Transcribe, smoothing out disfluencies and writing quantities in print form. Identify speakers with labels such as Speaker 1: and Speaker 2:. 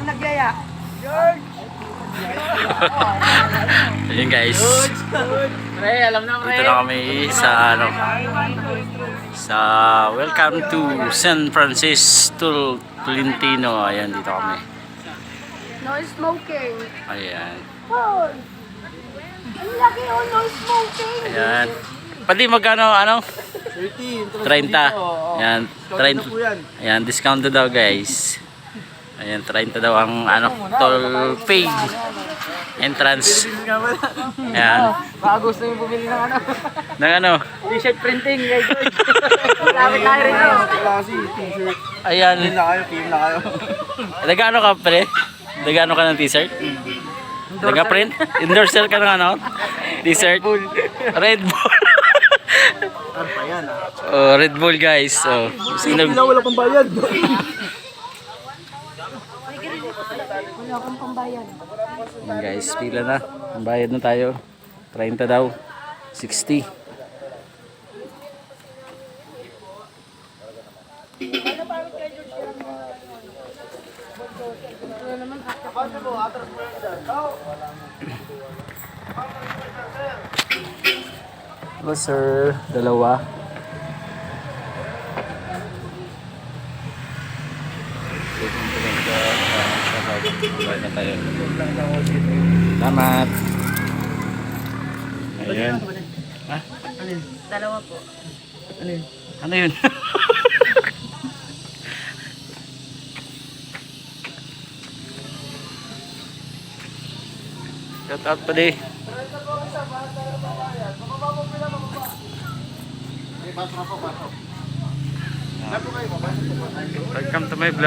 Speaker 1: Ang nagyaya.
Speaker 2: Ayun guys.
Speaker 1: Pre, alam na pre.
Speaker 2: Dito na kami sa ano. Sa welcome to San Francisco Tolentino. Ayan, dito kami.
Speaker 1: No smoking.
Speaker 2: Ayan.
Speaker 1: Oh. Ang laki oh, no smoking.
Speaker 2: Ayan. Pati magkano ano? 30. Ayan, 30. Ayan, discount daw guys. Ayan, 30 daw ang ano, toll fee. Entrance. Ayan.
Speaker 1: Baka gusto yung bumili ng ano.
Speaker 2: Ng ano?
Speaker 1: T-shirt printing guys. Lapit tayo rin oh.
Speaker 3: Klase, t-shirt.
Speaker 2: Ayan.
Speaker 3: Pin na kayo, pin na kayo.
Speaker 2: Nagano ka pre? Nagano ka ng t-shirt? Nag-print? Endorser ka ng ano? T-shirt? Red Bull.
Speaker 3: Ano pa yan
Speaker 2: Oh, Red Bull guys. Oh, sino?
Speaker 3: wala pang bayad.
Speaker 1: Wala akong pambayan.
Speaker 2: Ayan guys, pila na. Ang bayad na tayo. 30 daw. 60. Hello sir, dalawa. Bayad na tayo. Salamat. Ayun. Ha?
Speaker 1: Dalawa po.
Speaker 2: Ano yun? Shout out pa di. Welcome to my vlog.